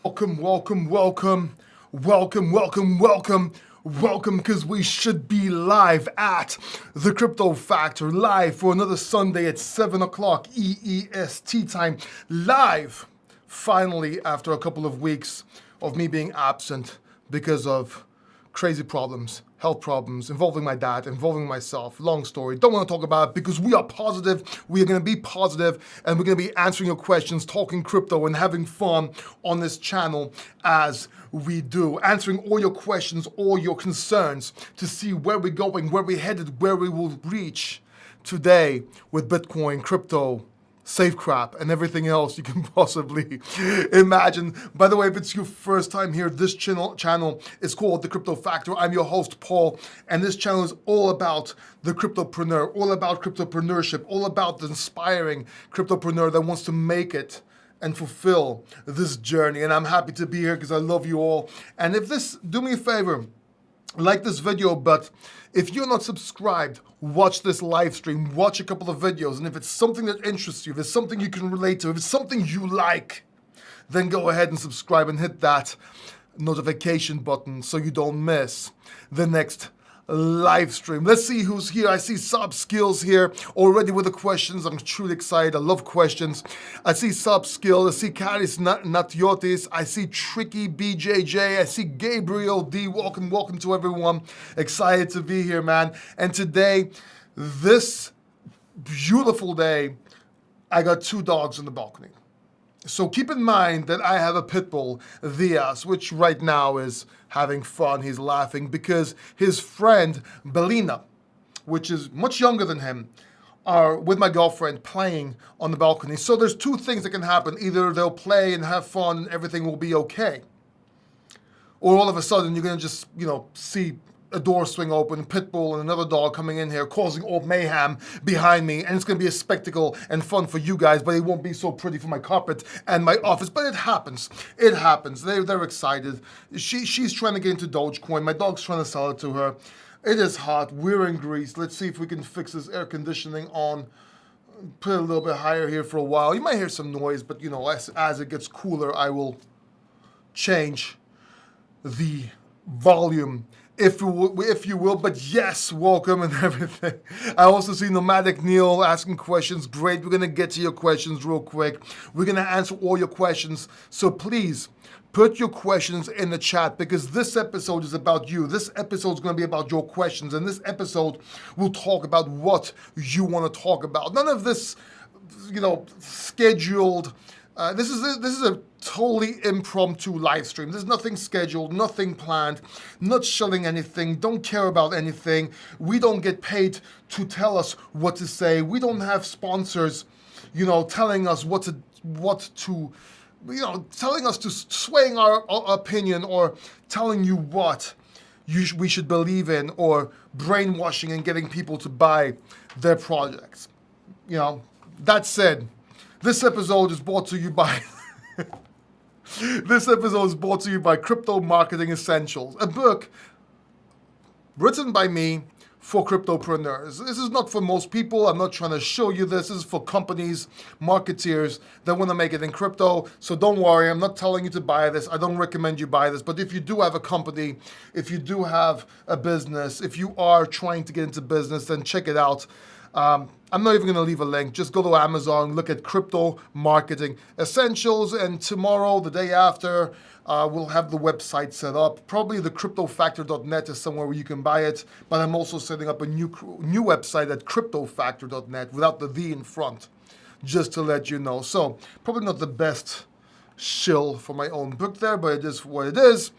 Welcome, because we should be live at the Crypto Factor, live for another Sunday at 7 o'clock EEST time. Live, finally, after a couple of weeks of me being absent because of crazy problems, health problems, involving my dad, involving myself. Long story. Don't want to talk about it because we are positive. We are going to be positive, and we're going to be answering your questions, talking crypto, and having fun on this channel as we do. Answering all your questions, all your concerns to see where we're going, where we're headed, where we will reach today with Bitcoin, crypto, safe crap, and everything else you can possibly imagine. By the way, if it's your first time here, this channel is called The Crypto Factor. I'm your host, Paul, and this channel is all about the cryptopreneur, all about cryptopreneurship, all about the inspiring cryptopreneur that wants to make it and fulfill this journey. And I'm happy to be here because I love you all. And do me a favor, like this video, but if you're not subscribed, watch this live stream, watch a couple of videos, and if it's something that interests you, if it's something you can relate to, if it's something you like, then go ahead and subscribe and hit that notification button so you don't miss the next live stream. Let's see who's here. I see Sub Skills here already with the questions. I'm truly excited. I love questions. I see Sub Skill. I see Karis Natiotis. I see Tricky BJJ. I see Gabriel D. Welcome to everyone. Excited to be here, man. And today, this beautiful day, I got two dogs on the balcony. So keep in mind that I have a pit bull, Diaz, which right now is having fun. He's laughing because his friend, Belina, which is much younger than him, are with my girlfriend playing on the balcony. So there's two things that can happen. Either they'll play and have fun and everything will be okay, or all of a sudden you're going to just, see a door swing open, Pitbull and another dog coming in here, causing all mayhem behind me, and it's going to be a spectacle and fun for you guys, but it won't be so pretty for my carpet and my office. But it happens. It happens. They're excited. She's trying to get into Dogecoin. My dog's trying to sell it to her. It is hot. We're in Greece. Let's see if we can fix this air conditioning on. Put it a little bit higher here for a while. You might hear some noise, but as it gets cooler, I will change the volume, if you will. But yes, welcome and everything. I also see Nomadic Neil asking questions. Great. We're going to get to your questions real quick. We're going to answer all your questions. So please put your questions in the chat, because this episode is about you. This episode is going to be about your questions, and this episode will talk about what you want to talk about. None of this, scheduled. This is a totally impromptu live stream. There's nothing scheduled, nothing planned, not selling anything, don't care about anything. We don't get paid to tell us what to say. We don't have sponsors, telling us telling us to swaying our opinion, or telling you what we should believe in, or brainwashing and getting people to buy their projects. That said, this episode is brought to you by Crypto Marketing Essentials, a book written by me for cryptopreneurs. This is not for most people. I'm not trying to show you this. This is for companies, marketeers that want to make it in crypto. So don't worry, I'm not telling you to buy this. I don't recommend you buy this. But if you do have a company, if you do have a business, if you are trying to get into business, then check it out. I'm not even going to leave a link. Just go to Amazon, look at Crypto Marketing Essentials, and tomorrow, the day after, we'll have the website set up. Probably the cryptofactor.net is somewhere where you can buy it, but I'm also setting up a new website at cryptofactor.net without the V in front, just to let you know. So probably not the best shill for my own book there, but it is what it is.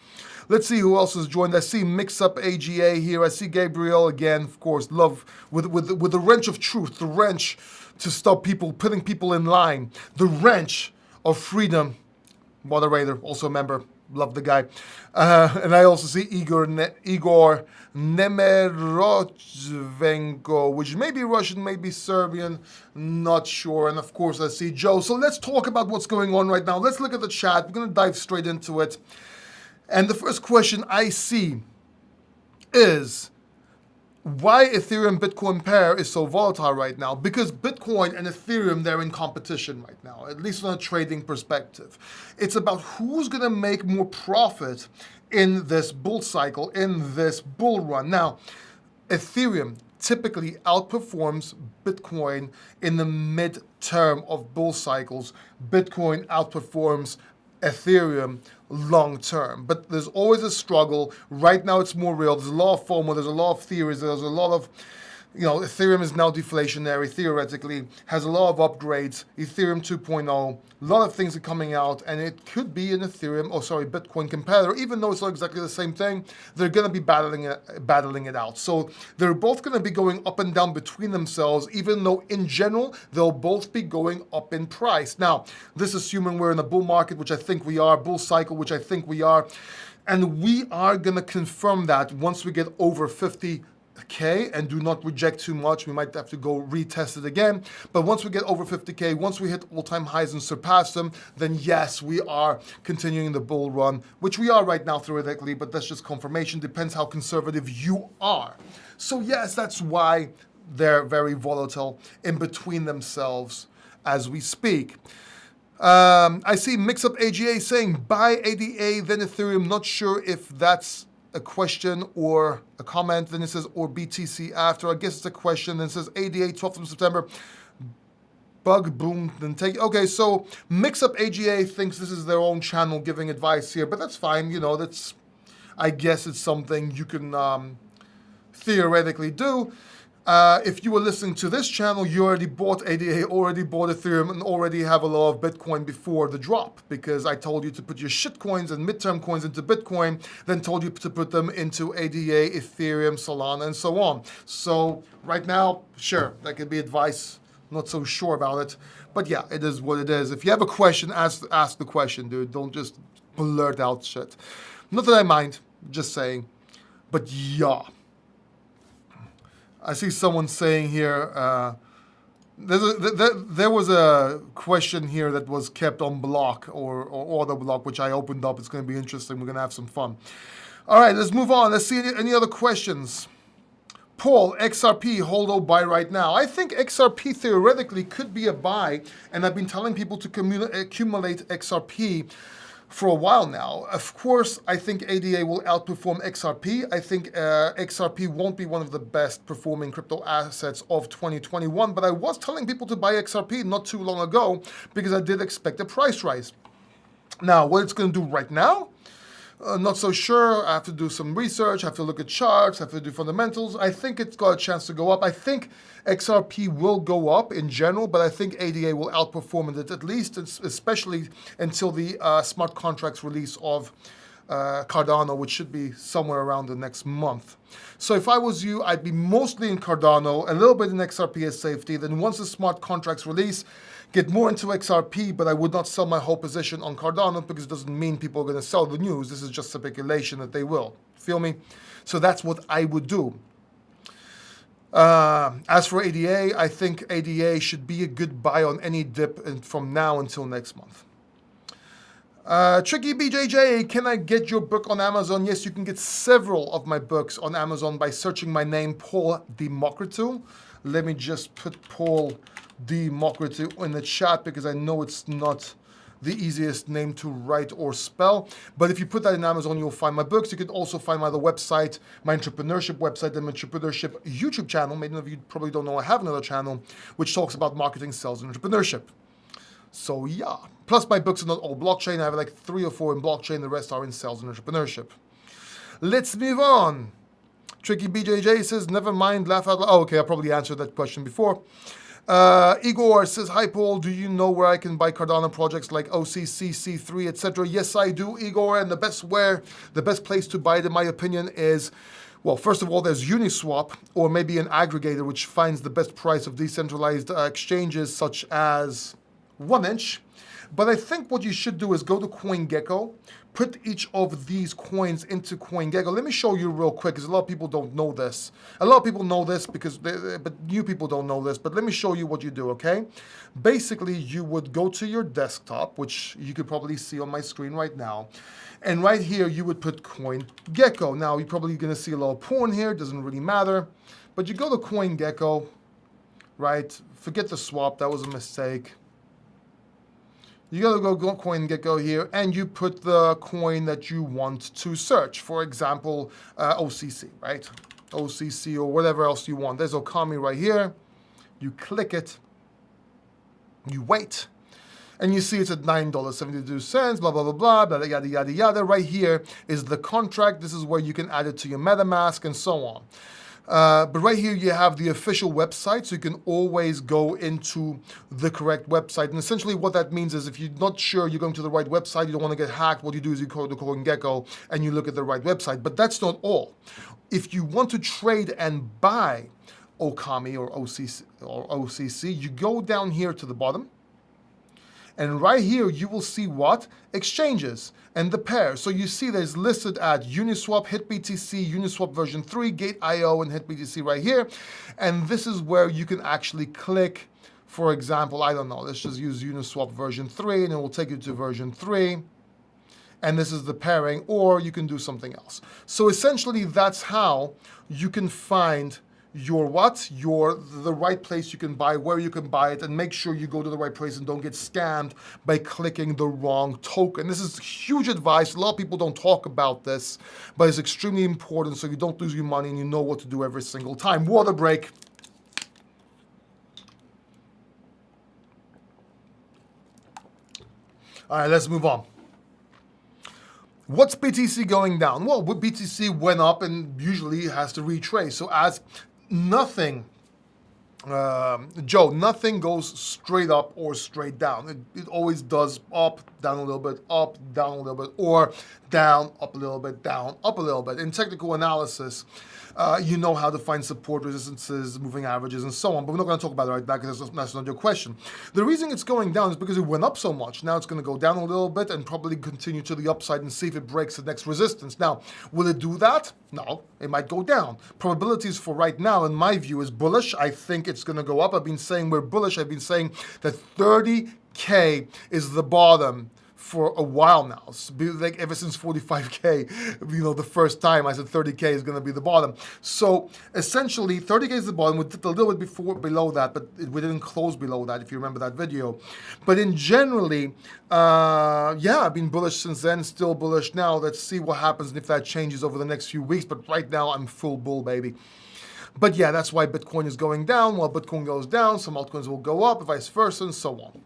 Let's see who else has joined. I see Mix Up AGA here. I see Gabriel again, of course. Love with the wrench of truth, the wrench to stop people, putting people in line, the wrench of freedom. Moderator, also a member. Love the guy. And I also see Igor Nemerozvenko, which may be Russian, maybe Serbian, not sure. And of course, I see Joe. So let's talk about what's going on right now. Let's look at the chat. We're going to dive straight into it. And the first question I see is, Why Ethereum Bitcoin pair is so volatile right now? Because Bitcoin and Ethereum, they're in competition right now, at least on a trading perspective. It's about who's going to make more profit in this bull cycle, in this bull run. Now, Ethereum typically outperforms Bitcoin in the mid-term of bull cycles. Bitcoin outperforms Ethereum long term. But there's always a struggle. Right now it's more real. There's a lot of FOMO, there's a lot of theories, there's a lot of, Ethereum is now deflationary, theoretically, has a lot of upgrades, Ethereum 2.0, a lot of things are coming out, and it could be an Bitcoin competitor, even though it's not exactly the same thing, they're going to be battling it out. So they're both going to be going up and down between themselves, even though in general, they'll both be going up in price. Now, this assuming we're in a bull market, which I think we are, bull cycle, which I think we are, and we are going to confirm that once we get over 50K, and do not reject too much. We might have to go retest it again. But once we get over 50K, once we hit all-time highs and surpass them, then yes, we are continuing the bull run, which we are right now theoretically, but that's just confirmation. Depends how conservative you are. So yes, that's why they're very volatile in between themselves as we speak. I see Mix-Up AGA saying buy ADA, then Ethereum. Not sure if that's a question or a comment. Then it says or BTC after. I guess it's a question. Then it says ADA 12th of September. Bug boom. Then take. Okay, so Mix-Up AGA thinks this is their own channel giving advice here, but that's fine. That's. I guess it's something you can theoretically do. If you were listening to this channel, you already bought ADA, already bought Ethereum, and already have a lot of Bitcoin before the drop, because I told you to put your shit coins and midterm coins into Bitcoin, then told you to put them into ADA, Ethereum, Solana, and so on. So right now, sure, that could be advice. Not so sure about it, but yeah, it is what it is. If you have a question, ask the question, dude. Don't just blurt out shit. Not that I mind, just saying. But yeah. I see someone saying here, there was a question here that was kept on block or auto block, which I opened up. It's going to be interesting. We're going to have some fun. All right, let's move on. Let's see any other questions. Paul, XRP, hold or buy right now. I think XRP theoretically could be a buy, and I've been telling people to accumulate XRP for a while now. Of course, I think ADA will outperform XRP. I think XRP won't be one of the best performing crypto assets of 2021, but I was telling people to buy XRP not too long ago because I did expect a price rise. Now, what it's going to do right now? Not so sure. I have to do some research. I have to look at charts. I have to do fundamentals. I think it's got a chance to go up. I think XRP will go up in general, but I think ADA will outperform it at least, especially until the smart contracts release of Cardano, which should be somewhere around the next month. So if I was you, I'd be mostly in Cardano, a little bit in XRP as safety. Then once the smart contracts release, get more into XRP, but I would not sell my whole position on Cardano because it doesn't mean people are going to sell the news. This is just speculation that they will. Feel me? So that's what I would do. As for ADA, I think ADA should be a good buy on any dip from now until next month. Tricky BJJ, can I get your book on Amazon? Yes, you can get several of my books on Amazon by searching my name, Paul Democritou. Let me just put Paul Democritou in the chat because I know it's not the easiest name to write or spell. But if you put that in Amazon, you'll find my books. You can also find my other website, my entrepreneurship website, and my entrepreneurship YouTube channel. Many of you probably don't know I have another channel which talks about marketing, sales, and entrepreneurship. So yeah. Plus my books are not all blockchain. I have like 3 or 4 in blockchain. The rest are in sales and entrepreneurship. Let's move on. Tricky BJJ says, never mind, laugh out loud. Oh, okay, I probably answered that question before. Igor says, hi Paul, do you know where I can buy Cardano projects like OCC, C3, etc.? Yes, I do, Igor, and the best place to buy it, in my opinion, is, well, first of all, there's Uniswap, or maybe an aggregator, which finds the best price of decentralized exchanges, such as 1inch. But I think what you should do is go to CoinGecko, put each of these coins into CoinGecko. Let me show you real quick, because a lot of people don't know this. A lot of people know this, but new people don't know this. But let me show you what you do, okay? Basically, you would go to your desktop, which you could probably see on my screen right now. And right here, you would put CoinGecko. Now, you're probably going to see a little porn here. Doesn't really matter. But you go to CoinGecko, right? Forget the swap. That was a mistake. You gotta go CoinGecko here, and you put the coin that you want to search. For example, OCC, right? OCC or whatever else you want. There's Okami right here. You click it. You wait. And you see it's at $9.72, blah, blah, blah, blah, yada, yada, yada. Right here is the contract. This is where you can add it to your MetaMask and so on. But right here you have the official website, so you can always go into the correct website. And essentially what that means is if you're not sure you're going to the right website, you don't want to get hacked, what you do is you go to CoinGecko and you look at the right website. But that's not all. If you want to trade and buy Okami or OCC, you go down here to the bottom. And right here, you will see what? Exchanges and the pair. So you see there's listed at Uniswap, HitBTC, Uniswap version 3, Gate.io, and HitBTC right here. And this is where you can actually click, for example, I don't know, let's just use Uniswap version 3, and it will take you to version 3. And this is the pairing, or you can do something else. So essentially, that's how you can find the right place you can buy, where you can buy it, and make sure you go to the right place and don't get scammed by clicking the wrong token. This is huge advice. A lot of people don't talk about this, but it's extremely important so you don't lose your money and you know what to do every single time. Water break. All right, let's move on. What's BTC going down? Well, BTC went up and usually has to retrace. So as nothing, Joe, nothing goes straight up or straight down. It always does up, down a little bit, up, down a little bit, or down, up a little bit, down, up a little bit. In technical analysis, you know how to find support, resistances, moving averages, and so on. But we're not going to talk about it right now because that's not your question. The reason it's going down is because it went up so much. Now it's going to go down a little bit and probably continue to the upside and see if it breaks the next resistance. Now, will it do that? No, it might go down. Probabilities for right now, in my view, is bullish. I think it's going to go up. I've been saying we're bullish. I've been saying that 30K is the bottom for a while now. Like ever since 45K, the first time I said 30K is going to be the bottom. So essentially 30K is the bottom. We did a little bit below that, but we didn't close below that if you remember that video. But in generally, yeah, I've been bullish since then, still bullish now. Let's see what happens and if that changes over the next few weeks. But right now I'm full bull, baby. But yeah, that's why Bitcoin is going down. While Bitcoin goes down, some altcoins will go up, vice versa, and so on.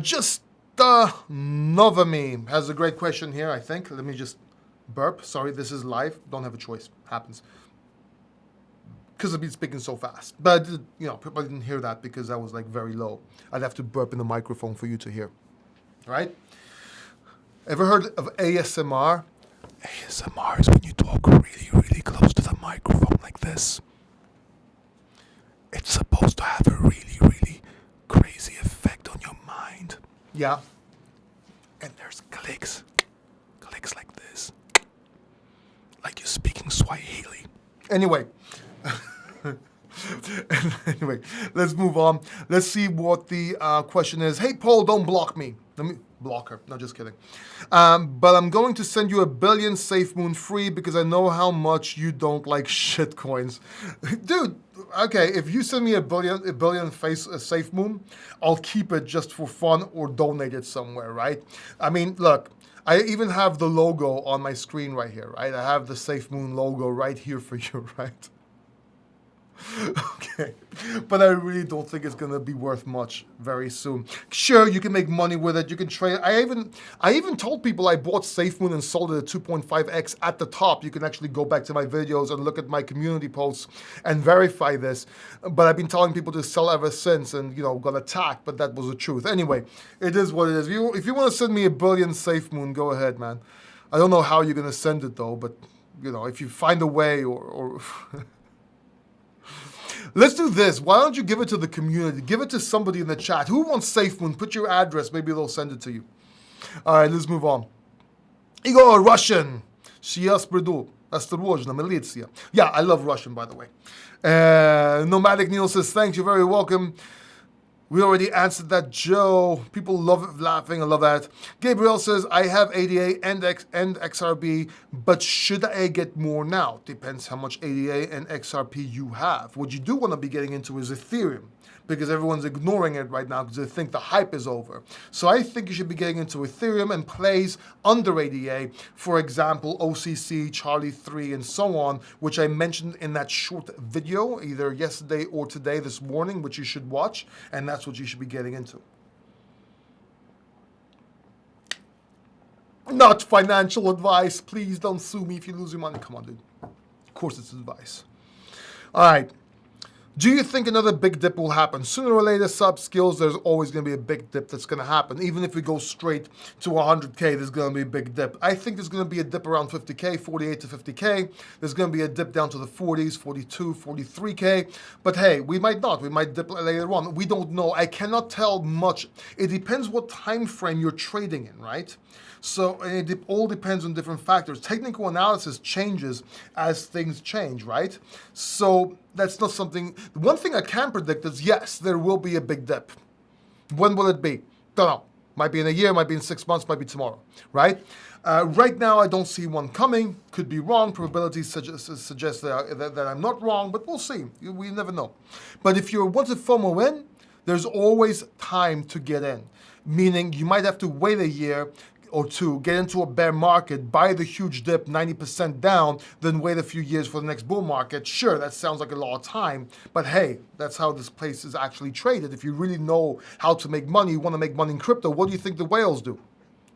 Just Novami has a great question here, I think. Let me just burp. Sorry, this is live. Don't have a choice. Happens. Because I've been speaking so fast. But, people didn't hear that because I was like very low. I'd have to burp in the microphone for you to hear. Right? Ever heard of ASMR? ASMR is when you talk really, really close to the microphone like this. It's supposed to have a really, really crazy effect on your mind. Yeah. And there's clicks. Clicks like this. Like you're speaking Swahili. Anyway. Anyway, let's move on. Let's see what the question is. Hey, Paul, don't block me. Let me block her. No, just kidding. But I'm going to send you 1 billion SafeMoon free because I know how much you don't like shitcoins. Dude, okay, if you send me a billion SafeMoon, I'll keep it just for fun or donate it somewhere, right? I mean, look, I even have the logo on my screen right here, right? I have the SafeMoon logo right here for you, right? Okay, but I really don't think it's gonna be worth much very soon. Sure, you can make money with it. You can trade. I even told people I bought SafeMoon and sold it at 2.5x at the top. You can actually go back to my videos and look at my community posts and verify this. But I've been telling people to sell ever since, and got attacked. But that was the truth. Anyway, it is what it is. If you want to send me 1 billion SafeMoon, go ahead, man. I don't know how you're gonna send it though, but if you find a way or Let's do this. Why don't you give it to the community? Give it to somebody in the chat. Who wants SafeMoon? Put your address. Maybe they'll send it to you. All right, let's move on. Igor, Russian. Сейчас приду. Осторожно, милиция. Yeah, I love Russian, by the way. Nomadic Neil says, thanks, you're very welcome. We already answered that, Joe. People love it, laughing. I love that. Gabriel says, I have ADA and XRP, but should I get more now? Depends how much ADA and XRP you have. What you do want to be getting into is Ethereum, because everyone's ignoring it right now because they think the hype is over. So I think you should be getting into Ethereum and plays under ADA, for example, OCC, Charlie 3, and so on, which I mentioned in that short video, either yesterday or today, this morning, which you should watch, and that's what you should be getting into. Not financial advice. Please don't sue me if you lose your money. Come on, dude. Of course it's advice. All right. Do you think another big dip will happen? Sooner or later, sub skills, there's always going to be a big dip that's going to happen. Even if we go straight to 100K, there's going to be a big dip. I think there's going to be a dip around 50K, 48 to 50K. There's going to be a dip down to the 40s, 42, 43K. But hey, we might not. We might dip later on. We don't know. I cannot tell much. It depends what time frame you're trading in, right? So it all depends on different factors. Technical analysis changes as things change, right? So that's not something. The one thing I can predict is, yes, there will be a big dip. When will it be? Don't know. Might be in a year, might be in 6 months, might be tomorrow, right? Right now, I don't see one coming. Could be wrong. Probabilities suggest that I'm not wrong, but we'll see. We never know. But if you want to FOMO in, there's always time to get in. Meaning you might have to wait a year or two, get into a bear market, buy the huge dip 90% down, then wait a few years for the next bull market. Sure, that sounds like a lot of time, but hey, that's how this place is actually traded. If you really know how to make money, you want to make money in crypto, what do you think the whales do?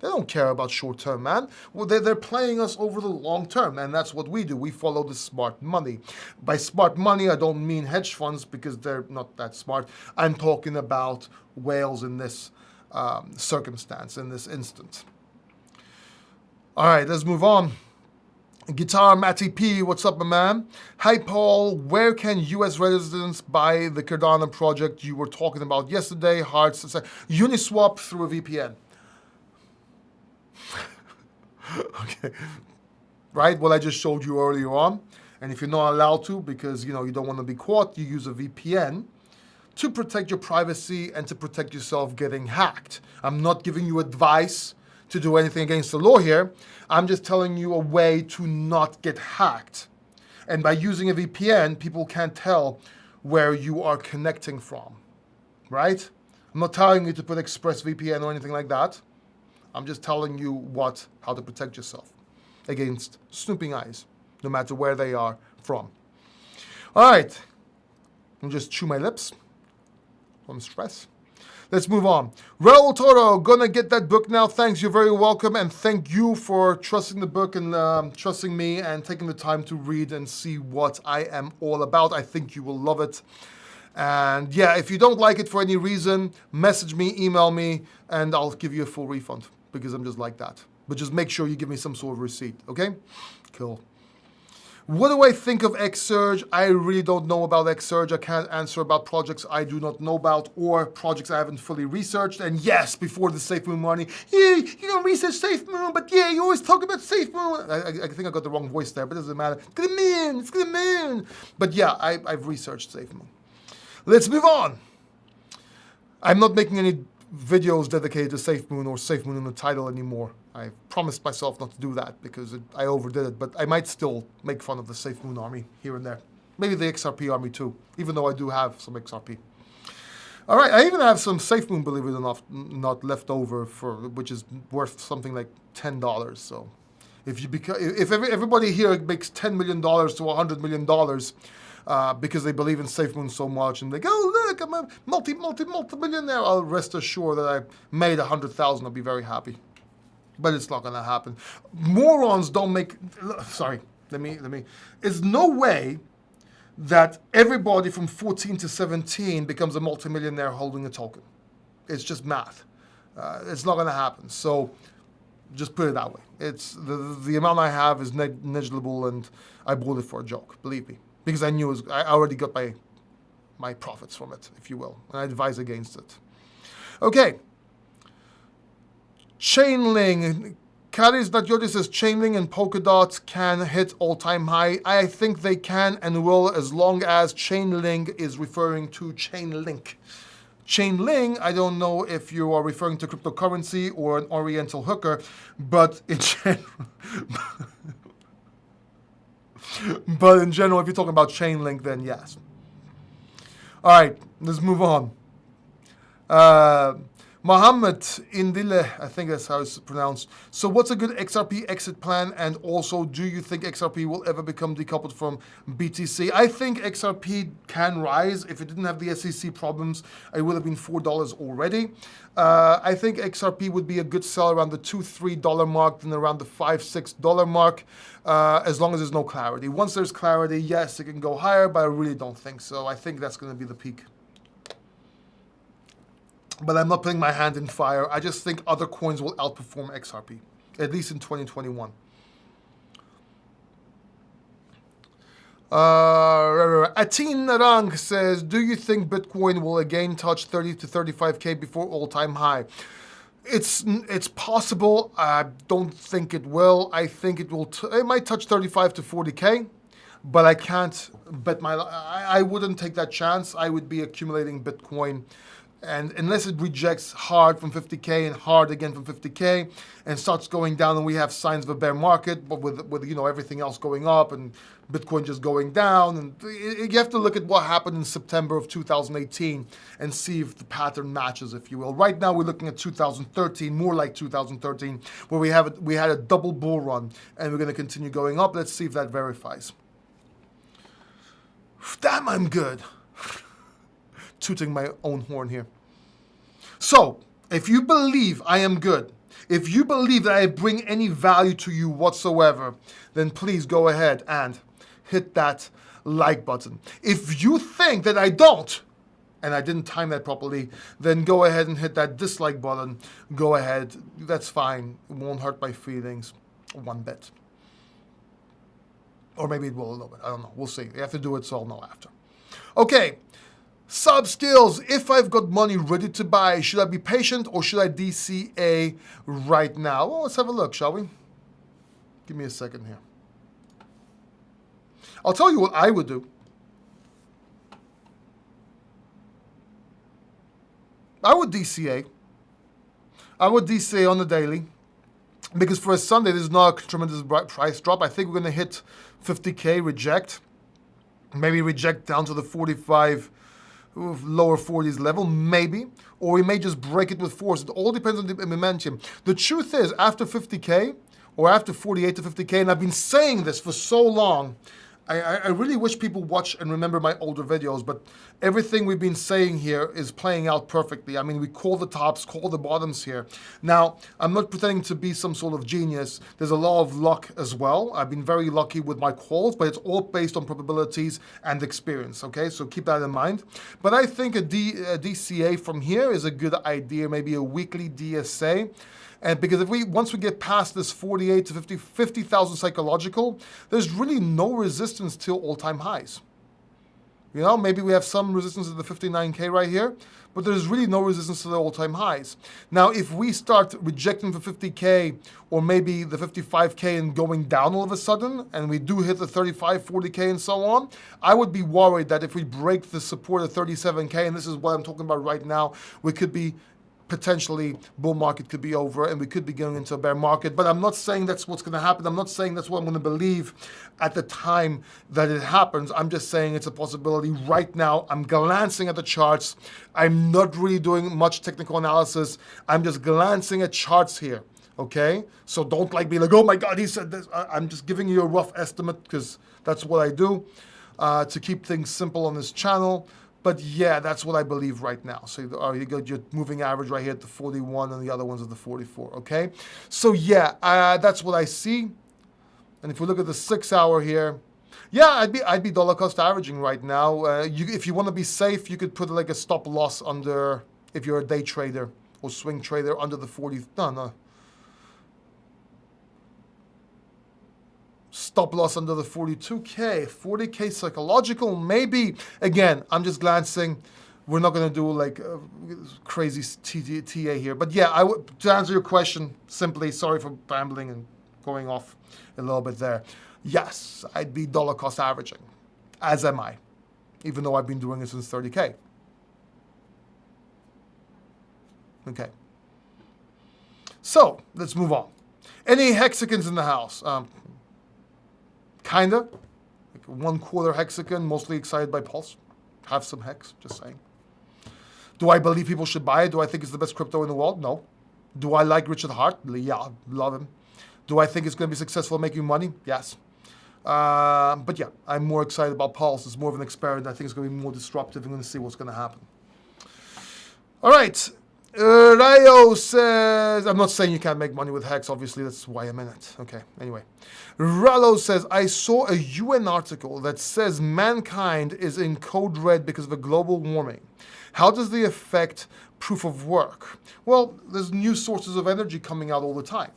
They don't care about short term, man. Well, they're playing us over the long term, and that's what we do. We follow the smart money. By smart money, I don't mean hedge funds because they're not that smart. I'm talking about whales in this circumstance, in this instance. All right, let's move on. Guitar Matty P, what's up, my man? Hi, Paul. Where can U.S. residents buy the Cardano project you were talking about yesterday? Hard to say. Uniswap through a VPN. Okay, right? What I just showed you earlier on. And if you're not allowed to, because you don't want to be caught, you use a VPN to protect your privacy and to protect yourself getting hacked. I'm not giving you advice to do anything against the law here. I'm just telling you a way to not get hacked. And by using a VPN, people can't tell where you are connecting from, right? I'm not telling you to put ExpressVPN or anything like that. I'm just telling you how to protect yourself against snooping eyes, no matter where they are from. All right, I'll just chew my lips from stress. Let's move on. Raul Toro, gonna get that book now. Thanks, you're very welcome. And thank you for trusting the book and trusting me and taking the time to read and see what I am all about. I think you will love it. And yeah, if you don't like it for any reason, message me, email me, and I'll give you a full refund because I'm just like that. But just make sure you give me some sort of receipt, okay? Cool. What do I think of Xsurge? I really don't know about Xsurge. I can't answer about projects I do not know about or projects I haven't fully researched. And yes, before the SafeMoon money, yeah, you don't research SafeMoon, but yeah, you always talk about SafeMoon. I think I got the wrong voice there, but it doesn't matter. It's gonna mean. But yeah, I've researched SafeMoon. Let's move on. I'm not making any videos dedicated to SafeMoon or SafeMoon in the title anymore. I promised myself not to do that because I overdid it, but I might still make fun of the SafeMoon army here and there. Maybe the XRP army too, even though I do have some XRP. All right, I even have some SafeMoon, believe it or not left over, which is worth something like $10. So if everybody here makes $10 million to $100 million because they believe in SafeMoon so much and they go, oh, look, I'm a multi-millionaire, I'll rest assured that I made 100,000. I'll be very happy. But it's not going to happen. Morons don't make, sorry, let me, there's no way that everybody from 14 to 17 becomes a multimillionaire holding a token. It's just math. It's not going to happen. So just put it that way. It's the amount I have is negligible and I bought it for a joke, believe me. Because I knew I already got my my profits from it, if you will. And I advise against it. Okay. Chainlink. Caddies.Yogi says Chainlink and Polkadot can hit all-time high. I think they can and will, as long as Chainlink is referring to Chainlink. Chainlink, I don't know if you are referring to cryptocurrency or an Oriental hooker, but in general, if you're talking about Chainlink, then yes. All right, let's move on. Mohammed Indile, I think that's how it's pronounced. So what's a good XRP exit plan? And also, do you think XRP will ever become decoupled from BTC? I think XRP can rise. If it didn't have the SEC problems, it would have been $4 already. I think XRP would be a good sell around the $2-3 mark, then around the $5-6 mark, as long as there's no clarity. Once there's clarity, yes, it can go higher, but I really don't think so. I think that's going to be the peak. But I'm not putting my hand in fire. I just think other coins will outperform XRP, at least in 2021. Atin Narang says, do you think Bitcoin will again touch 30 to 35K before all-time high? It's possible. I don't think it will. I think it will. It might touch 35 to 40K, but I can't bet my. I wouldn't take that chance. I would be accumulating Bitcoin. And unless it rejects hard from 50K and hard again from 50K and starts going down and we have signs of a bear market, but with you know everything else going up and Bitcoin just going down, and you have to look at what happened in September of 2018 and see if the pattern matches, if you will. Right now we're looking at 2013, more like 2013, where we had a double bull run and we're going to continue going up. Let's see if that verifies. Damn, I'm good. Tooting my own horn here. So, if you believe I am good, if you believe that I bring any value to you whatsoever, then please go ahead and hit that like button. If you think that I don't, and I didn't time that properly, then go ahead and hit that dislike button. Go ahead. That's fine. It won't hurt my feelings one bit. Or maybe it will a little bit. I don't know. We'll see. You have to do it, so I'll know after. Okay. Sub skills, if I've got money ready to buy, should I be patient or should I DCA right now? Well, let's have a look, shall we? Give me a second here. I'll tell you what I would do. I would DCA. I would DCA on the daily. Because for a Sunday, there's not a tremendous price drop. I think we're going to hit 50K, reject. Maybe reject down to the 45 lower 40s level, maybe, or we may just break it with force. It all depends on the momentum. The truth is, after 50K, or after 48 to 50K, and I've been saying this for so long, I really wish people watch and remember my older videos, but everything we've been saying here is playing out perfectly. I mean, we call the tops, call the bottoms here. Now, I'm not pretending to be some sort of genius. There's a lot of luck as well. I've been very lucky with my calls, but it's all based on probabilities and experience, okay? So keep that in mind. But I think a DCA from here is a good idea, maybe a weekly DSA. And because once we get past this 48 to 50,000 psychological, there's really no resistance till all-time highs. You know, maybe we have some resistance at the 59K right here, but there's really no resistance to the all-time highs. Now, if we start rejecting the 50K or maybe the 55K and going down all of a sudden, and we do hit the 35, 40K and so on, I would be worried that if we break the support at 37K, and this is what I'm talking about right now, we could be potentially bull market could be over and we could be going into a bear market. But I'm not saying that's what's going to happen. I'm not saying that's what I'm going to believe at the time that it happens. I'm just saying it's a possibility right now. I'm glancing at the charts. I'm not really doing much technical analysis. I'm just glancing at charts here. Okay? So don't be like, oh my God, he said this. I'm just giving you a rough estimate because that's what I do to keep things simple on this channel. But yeah, that's what I believe right now. So you got your moving average right here at the 41 and the other ones at the 44, okay? So yeah, that's what I see. And if we look at the 6 hour here, yeah, I'd be dollar cost averaging right now. If you want to be safe, you could put like a stop loss under, if you're a day trader or swing trader, under the 40, no. Stop loss under the 42K, 40K psychological, maybe. Again, I'm just glancing. We're not going to do like crazy TA here. But yeah, to answer your question simply, sorry for rambling and going off a little bit there. Yes, I'd be dollar cost averaging, as am I, even though I've been doing it since 30K. Okay. So, let's move on. Any hexagons in the house? Kinda. Like 1/4 hexagon, mostly excited by Pulse. Have some hex, just saying. Do I believe people should buy it? Do I think it's the best crypto in the world? No. Do I like Richard Hart? Yeah, love him. Do I think it's going to be successful making money? Yes. But yeah, I'm more excited about Pulse. It's more of an experiment. I think it's going to be more disruptive. I'm going to see what's going to happen. All right. Rayo says, I'm not saying you can't make money with Hex, obviously, that's why I'm in it. Okay, anyway. Rallo says, I saw a UN article that says mankind is in code red because of the global warming. How does the affect proof of work? Well, there's new sources of energy coming out all the time.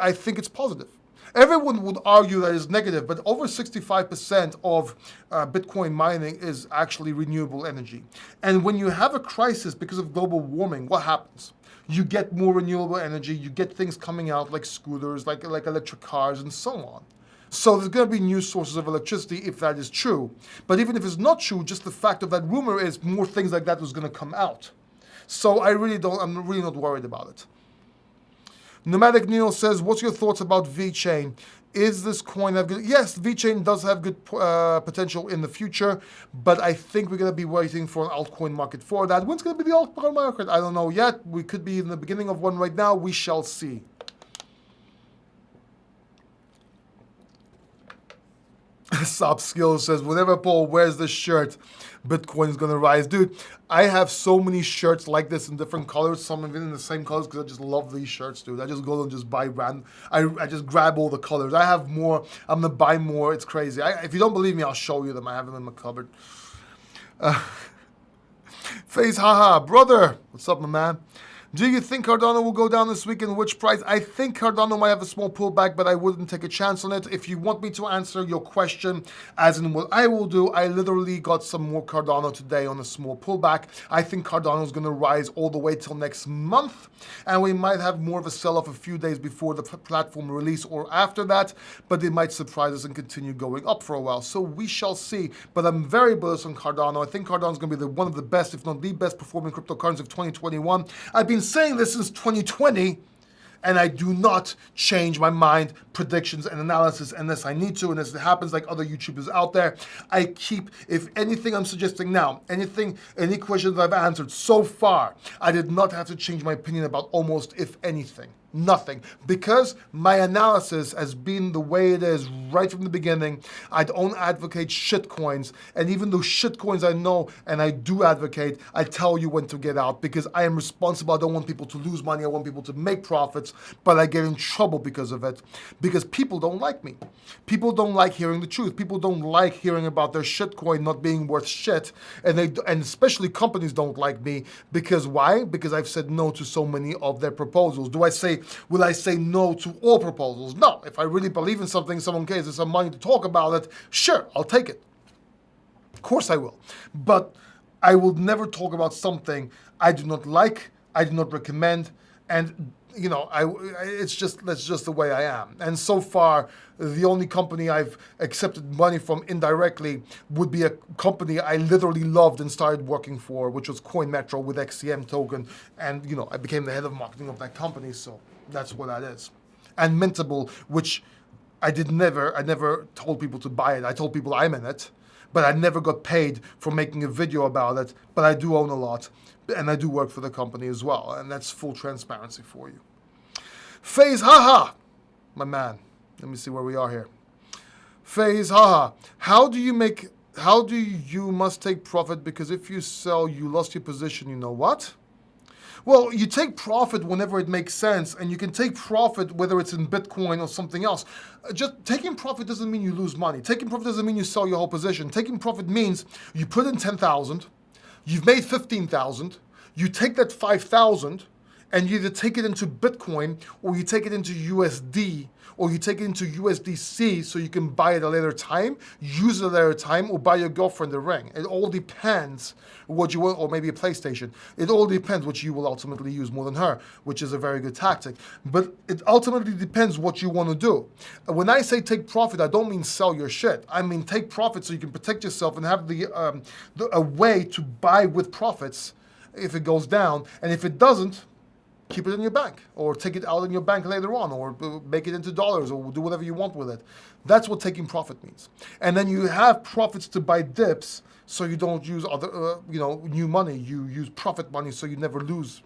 I think it's positive. Everyone would argue that it's negative, but over 65% of Bitcoin mining is actually renewable energy. And when you have a crisis because of global warming, what happens? You get more renewable energy, you get things coming out like scooters, like electric cars, and so on. So there's going to be new sources of electricity if that is true. But even if it's not true, just the fact of that rumor is more things like that was going to come out. So I'm really not worried about it. Nomadic Neil says, what's your thoughts about VeChain? Is this coin have good? Yes, VeChain does have good potential in the future, but I think we're going to be waiting for an altcoin market for that. When's going to be the altcoin market? I don't know yet. We could be in the beginning of one right now. We shall see. Sop Skills says, whenever Paul wears this shirt, Bitcoin is going to rise. Dude, I have so many shirts like this in different colors, some of it in the same colors, because I just love these shirts, dude. I just go and just buy random. I just grab all the colors. I have more. I'm going to buy more. It's crazy. If you don't believe me, I'll show you them. I have them in my cupboard. Face, haha. Brother, what's up, my man? Do you think Cardano will go down this week, and which price? I think Cardano might have a small pullback, but I wouldn't take a chance on it. If you want me to answer your question, as in what I will do, I literally got some more Cardano today on a small pullback. I think Cardano is going to rise all the way till next month, and we might have more of a sell-off a few days before the platform release or after that, but it might surprise us and continue going up for a while. So we shall see, but I'm very bullish on Cardano. I think Cardano is going to be one of the best, if not the best performing cryptocurrency of 2021. I've been saying this since 2020, and I do not change my mind, predictions, and analysis unless I need to, and as it happens like other YouTubers out there. I keep, if anything I'm suggesting now, any questions I've answered so far, I did not have to change my opinion about almost, if anything. Nothing, because my analysis has been the way it is right from the beginning. I don't advocate shitcoins, and even though shitcoins I know and I do advocate, I tell you when to get out because I am responsible. I don't want people to lose money. I want people to make profits, but I get in trouble because of it, because people don't like me. People don't like hearing the truth. People don't like hearing about their shitcoin not being worth shit, and especially companies don't like me because why? Because I've said no to so many of their proposals. Will I say no to all proposals? No. If I really believe in something, someone gives us some money to talk about it, sure, I'll take it. Of course I will. But I will never talk about something I do not like, I do not recommend, and you know, that's just the way I am. And so far, the only company I've accepted money from indirectly would be a company I literally loved and started working for, which was CoinMetro with XCM token. And you know, I became the head of marketing of that company, so that's what that is. And Mintable, which I never told people to buy it. I told people I'm in it, but I never got paid for making a video about it. But I do own a lot, and I do work for the company as well, and that's full transparency for you. FaZe, haha, my man. Let me see where we are here. FaZe, haha. How do you must take profit, because if you sell, you lost your position. You know what? Well, you take profit whenever it makes sense, and you can take profit whether it's in Bitcoin or something else. Just taking profit doesn't mean you lose money. Taking profit doesn't mean you sell your whole position. Taking profit means you put in 10,000, you've made 15,000, you take that 5,000, and you either take it into Bitcoin or you take it into USD or you take it into USDC so you can buy it at a later time, use it at a later time, or buy your girlfriend a ring. It all depends what you want, or maybe a PlayStation. It all depends what you will ultimately use more than her, which is a very good tactic. But it ultimately depends what you want to do. When I say take profit, I don't mean sell your shit. I mean take profit so you can protect yourself and have a way to buy with profits if it goes down. And if it doesn't, keep it in your bank, or take it out in your bank later on, or make it into dollars, or do whatever you want with it. That's what taking profit means. And then you have profits to buy dips, so you don't use other, new money. You use profit money, so you never lose,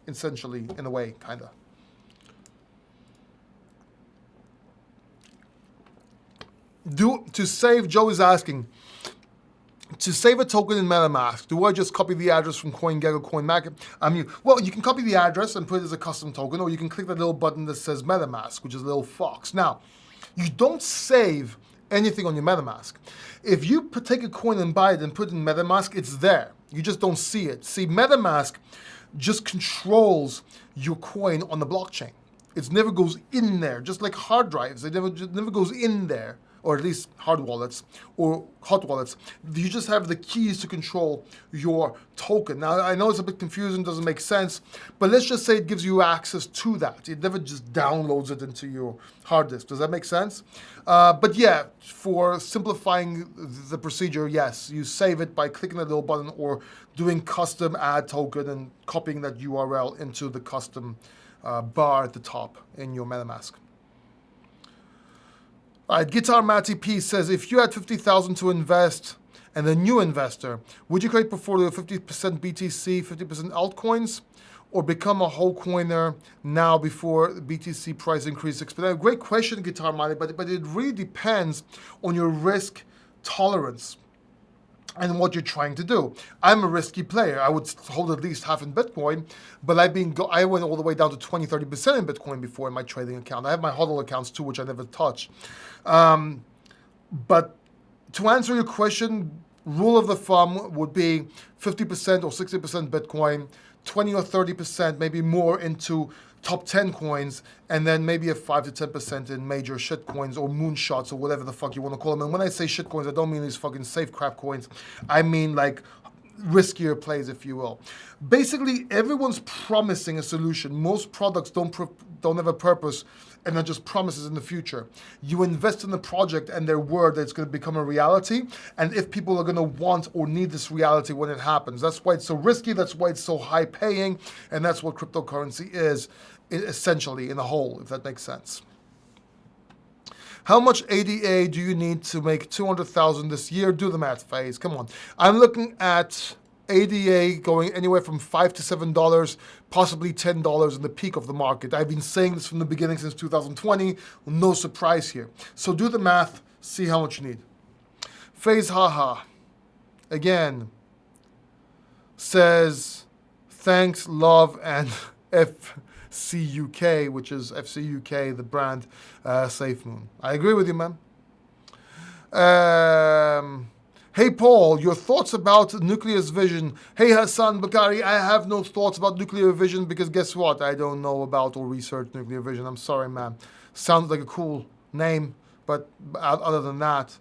essentially, in a way, kind of. To save, Joe is asking, to save a token in MetaMask, do I just copy the address from CoinGecko or CoinMarket? Well, you can copy the address and put it as a custom token, or you can click that little button that says MetaMask, which is a little fox. Now, you don't save anything on your MetaMask. If you take a coin and buy it and put it in MetaMask, it's there. You just don't see it. See, MetaMask just controls your coin on the blockchain. It never goes in there, just like hard drives. It never goes in there, or at least hard wallets or hot wallets. You just have the keys to control your token. Now, I know it's a bit confusing, doesn't make sense, but let's just say it gives you access to that. It never just downloads it into your hard disk. Does that make sense? But yeah, for simplifying the procedure, yes, you save it by clicking that little button or doing custom add token and copying that URL into the custom bar at the top in your MetaMask. All right, Guitar Matty P says, if you had 50,000 to invest and a new investor, would you create a portfolio of 50% BTC, 50% altcoins, or become a whole coiner now before the BTC price increase exponentially? Great question, Guitar Matty, but it really depends on your risk tolerance and what you're trying to do. I'm a risky player. I would hold at least half in Bitcoin, but I went all the way down to 20, 30% in Bitcoin before in my trading account. I have my HODL accounts too, which I never touch. But to answer your question, rule of the thumb would be 50% or 60% Bitcoin, 20 or 30%, maybe more into top 10 coins, and then maybe a 5 to 10% in major shit coins or moonshots or whatever the fuck you want to call them. And when I say shit coins, I don't mean these fucking safe crap coins. I mean like riskier plays, if you will. Basically, everyone's promising a solution. Most products don't have a purpose and they're just promises in the future. You invest in the project and their word that it's going to become a reality, and if people are going to want or need this reality when it happens. That's why it's so risky, that's why it's so high paying, and that's what cryptocurrency is, essentially, in a whole, if that makes sense. How much ADA do you need to make 200,000 this year? Do the math, phase. Come on. I'm looking at ADA going anywhere from $5 to $7, possibly $10 in the peak of the market. I've been saying this from the beginning since 2020. No surprise here. So do the math, see how much you need. Phase haha, again, says thanks, love, and FCUK, which is FCUK, the brand, SafeMoon. I agree with you, man. Hey, Paul, your thoughts about nuclear vision. Hey, Hassan Bakari, I have no thoughts about nuclear vision because guess what? I don't know about or research nuclear vision. I'm sorry, man. Sounds like a cool name, but other than that,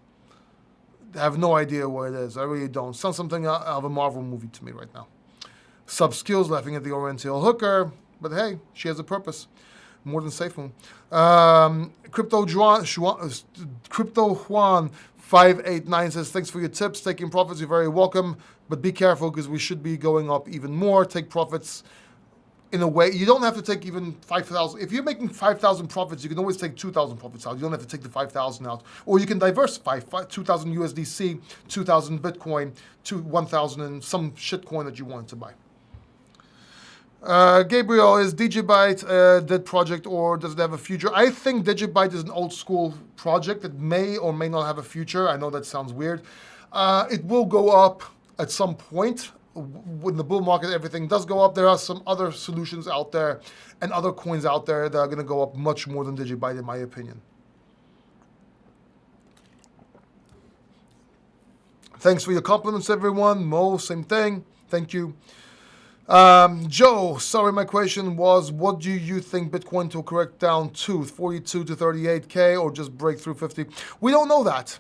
I have no idea what it is. I really don't. Sounds something out of a Marvel movie to me right now. Sub-skills laughing at the Oriental hooker, but hey, she has a purpose. More than SafeMoon. Crypto Juan 589 says, thanks for your tips. Taking profits, you're very welcome, but be careful because we should be going up even more. Take profits in a way. You don't have to take even 5,000. If you're making 5,000 profits, you can always take 2,000 profits out. You don't have to take the 5,000 out. Or you can diversify 2,000 USDC, 2,000 Bitcoin, 1,000 and some shitcoin that you wanted to buy. Gabriel, is Digibyte a dead project or does it have a future? I think Digibyte is an old school project that may or may not have a future. I know that sounds weird. It will go up at some point. When the bull market, everything does go up. There are some other solutions out there and other coins out there that are going to go up much more than Digibyte, in my opinion. Thanks for your compliments, everyone. Mo, same thing. Thank you. Joe, sorry, my question was, what do you think Bitcoin to correct down to 42 to 38K or just break through 50? We don't know that.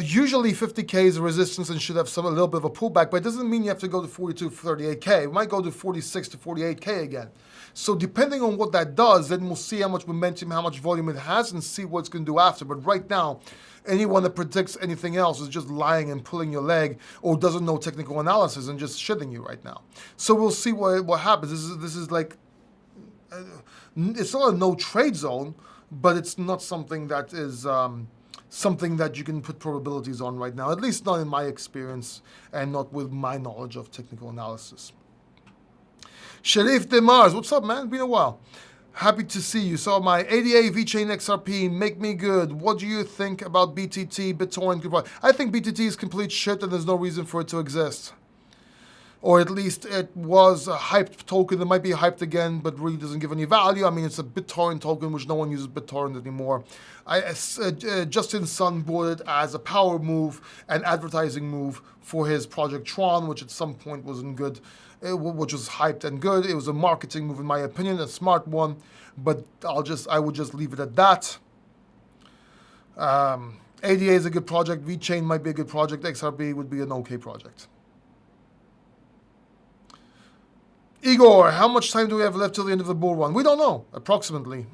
Usually 50K is a resistance and should have a little bit of a pullback, but it doesn't mean you have to go to 42 to 38K. It might go to 46 to 48K again. So depending on what that does, then we'll see how much momentum, how much volume it has, and see what it's going to do after. But right now, anyone that predicts anything else is just lying and pulling your leg, or doesn't know technical analysis and just shitting you right now. So we'll see what happens. This is like, it's not a no trade zone, but it's not something that is something that you can put probabilities on right now, at least not in my experience and not with my knowledge of technical analysis. Sharif Demars, what's up, man? Been a while. Happy to see you. So my ADA VeChain XRP make me good. What do you think about BTT, BitTorrent? Goodbye. I think BTT is complete shit and there's no reason for it to exist. Or at least it was a hyped token that might be hyped again, but really doesn't give any value. I mean, it's a BitTorrent token, which no one uses BitTorrent anymore. Justin Sun bought it as a power move and advertising move for his project Tron, which at some point wasn't good, which was hyped and good. It was a marketing move, in my opinion, a smart one, but I would just leave it at that. ADA is a good project. VeChain might be a good project. XRP would be an okay project. Igor, how much time do we have left till the end of the bull run? We don't know, approximately.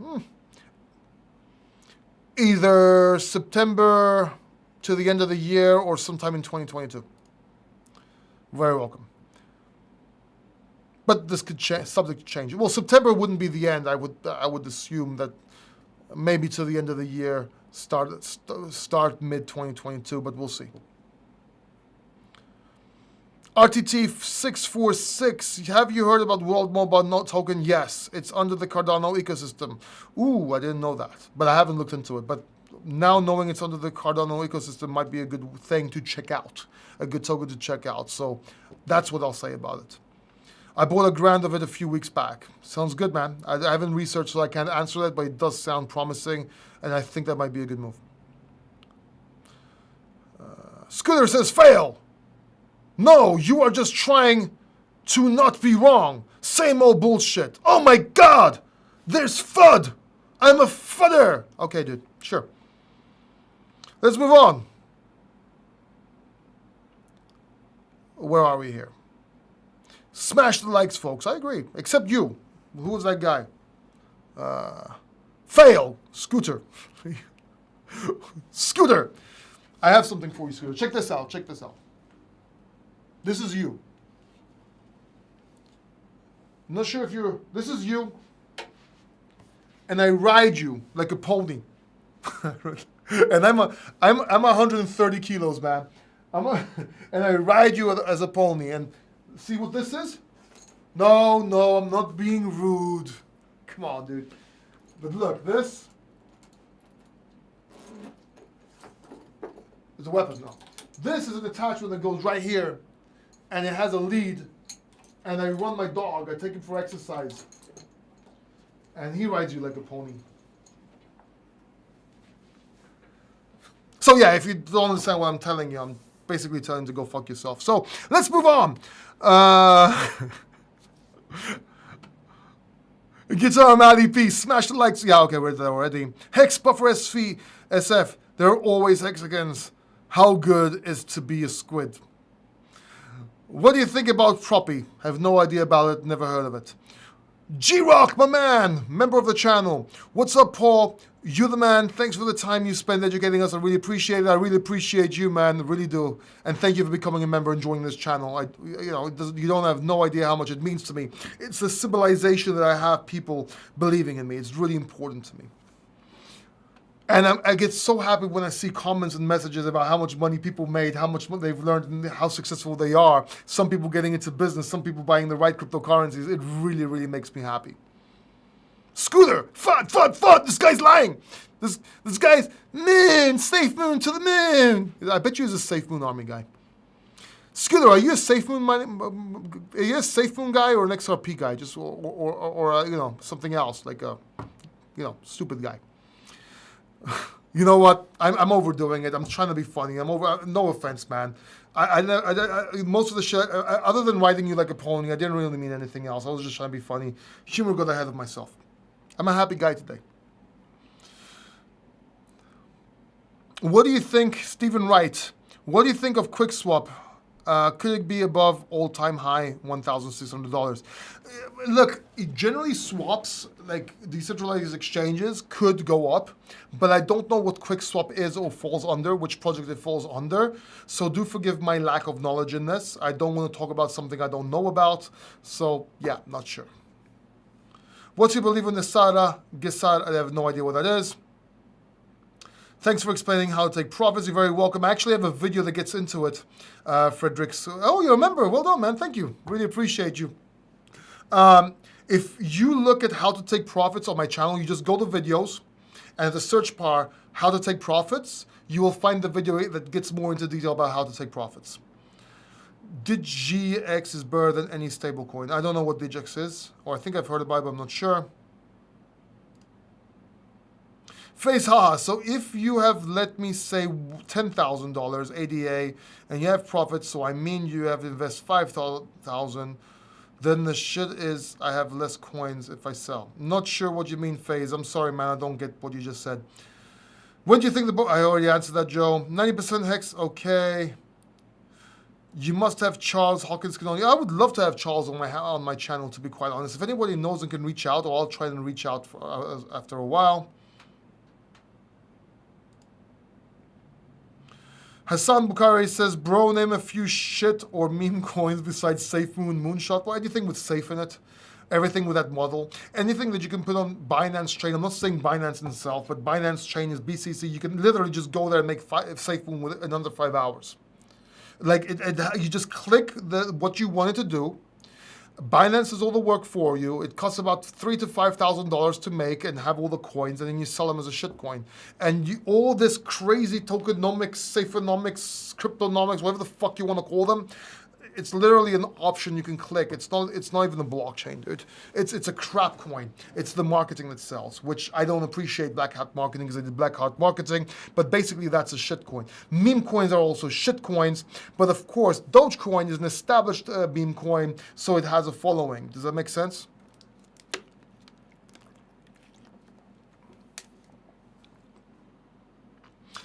Either September to the end of the year or sometime in 2022. Very welcome. But this could subject to change. Well, September wouldn't be the end. I would assume that maybe to the end of the year, start mid 2022, but we'll see. RTT 646, have you heard about World Mobile Note Token? Yes, it's under the Cardano ecosystem. Ooh, I didn't know that, but I haven't looked into it. But now knowing it's under the Cardano ecosystem might be a good thing to check out, a good token to check out. So that's what I'll say about it. I bought $1,000 of it a few weeks back. Sounds good, man. I haven't researched, so I can't answer that, but it does sound promising, and I think that might be a good move. Scooter says, fail. No, you are just trying to not be wrong. Same old bullshit. Oh my God, there's FUD. I'm a FUDder. Okay, dude, sure. Let's move on. Where are we here? Smash the likes, folks. I agree, except you. Who was that guy? Fail, Scooter. Scooter. I have something for you, Scooter. Check this out, check this out. This is you. I'm not sure if you're, this is you. And I ride you like a pony. And I'm 130 kilos, man. And I ride you as a pony. And see what this is? No, I'm not being rude. Come on, dude. But look, this is a weapon now. This is an attachment that goes right here. And it has a lead, and I run my dog. I take him for exercise, and he rides you like a pony. So yeah, if you don't understand what I'm telling you, I'm basically telling you to go fuck yourself. So let's move on. Guitar Mally P, smash the likes. Yeah, okay, we're there already. Hex Buffer SV SF. There are always hexagons. How good is to be a squid? What do you think about Proppy? Have no idea about it, never heard of it. G-Rock, my man, member of the channel. What's up, Paul? You're the man. Thanks for the time you spend educating us. I really appreciate it. I really appreciate you, man. I really do. And thank you for becoming a member and joining this channel. You don't have no idea how much it means to me. It's the symbolization that I have people believing in me. It's really important to me. And I get so happy when I see comments and messages about how much money people made, how much they've learned, and how successful they are. Some people getting into business, some people buying the right cryptocurrencies. It really, really makes me happy. Scooter, FUD, this guy's lying. This guy's, moon, safe moon to the moon. I bet you he's a Safe Moon Army guy. Scooter, are you a Safe Moon guy or an XRP guy? Just or something else, like a, stupid guy. You know what? I'm overdoing it. I'm trying to be funny. I'm over. No offense, man. Most of the shit, other than riding you like a pony, I didn't really mean anything else. I was just trying to be funny. Humor got ahead of myself. I'm a happy guy today. What do you think, Stephen Wright? What do you think of QuickSwap? Could it be above all-time high, $1,600? Look, generally swaps, like decentralized exchanges, could go up, but I don't know what QuickSwap is or falls under, which project it falls under. So do forgive my lack of knowledge in this. I don't want to talk about something I don't know about. So yeah, not sure. What do you believe in the Sara Gesar? I have no idea what that is. Thanks for explaining how to take profits. You're very welcome. I actually have a video that gets into it, Frederick. Oh, you remember? Well done, man. Thank you. Really appreciate you. If you look at how to take profits on my channel, you just go to videos, and at the search bar, how to take profits, you will find the video that gets more into detail about how to take profits. DGX is better than any stablecoin. I don't know what DGX is, or I think I've heard about it, but I'm not sure. Face haha, so if you have, let me say, $10,000 ADA and you have profits, so I mean you have invest 5,000, then the shit is I have less coins if I sell. Not sure what you mean, Phase. I'm sorry, man, I don't get what you just said. When do you think the book? I already answered that, Joe. 90% hex, okay. You must have Charles Hawkins can only. I would love to have Charles on my channel, to be quite honest. If anybody knows and can reach out, or I'll try and reach out after a while. Hassan Bukhari says, bro, name a few shit or meme coins besides Safe Moon Moonshot. Well, anything with safe in it. Everything with that model. Anything that you can put on Binance Chain. I'm not saying Binance in itself, but Binance Chain is BCC. You can literally just go there and make Safe Moon in under 5 hours. Like, you just click what you wanted to do. Binance does all the work for you. It costs about $3,000 to $5,000 to make and have all the coins, and then you sell them as a shit coin. And all this crazy tokenomics, safeonomics, cryptonomics, whatever the fuck you want to call them, it's literally an option you can click. It's not even a blockchain, dude. It's a crap coin. It's the marketing that sells, which I don't appreciate black hat marketing because I did black hat marketing, but basically that's a shit coin. Meme coins are also shit coins, but of course Dogecoin is an established meme coin, so it has a following. Does that make sense?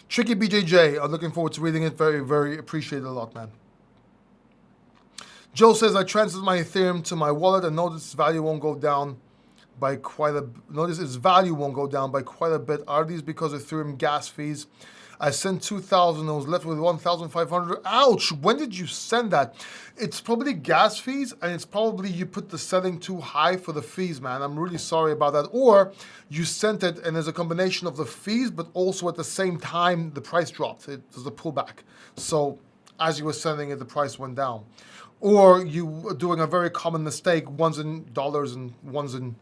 Tricky BJJ, I'm looking forward to reading it. Very, very appreciate it a lot, man. Joe says, I transferred my Ethereum to my wallet and notice its value won't go down by quite a bit. Are these because of Ethereum gas fees? I sent 2,000, I was left with 1,500. Ouch, when did you send that? It's probably gas fees, and it's probably you put the setting too high for the fees, man. I'm really sorry about that. Or you sent it and there's a combination of the fees, but also at the same time, the price dropped. It was a pullback. So as you were sending it, the price went down. Or you are doing a very common mistake, one's in dollars and one's in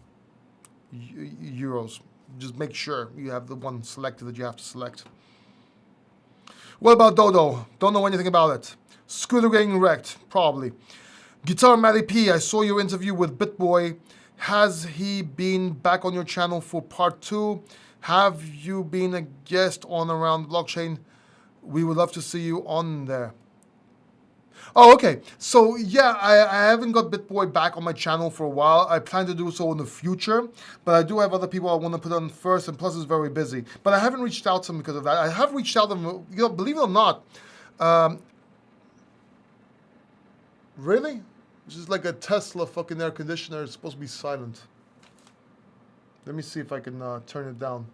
euros. Just make sure you have the one selected that you have to select. What about Dodo? Don't know anything about it. Scooter getting wrecked, probably. Guitar Matty P, I saw your interview with BitBoy. Has he been back on your channel for part 2? Have you been a guest on Around the Blockchain? We would love to see you on there. Oh, okay. So, yeah, I haven't got BitBoy back on my channel for a while. I plan to do so in the future, but I do have other people I want to put on first, and plus it's very busy. But I haven't reached out to him because of that. I have reached out to him, believe it or not. Really? This is like a Tesla fucking air conditioner. It's supposed to be silent. Let me see if I can turn it down.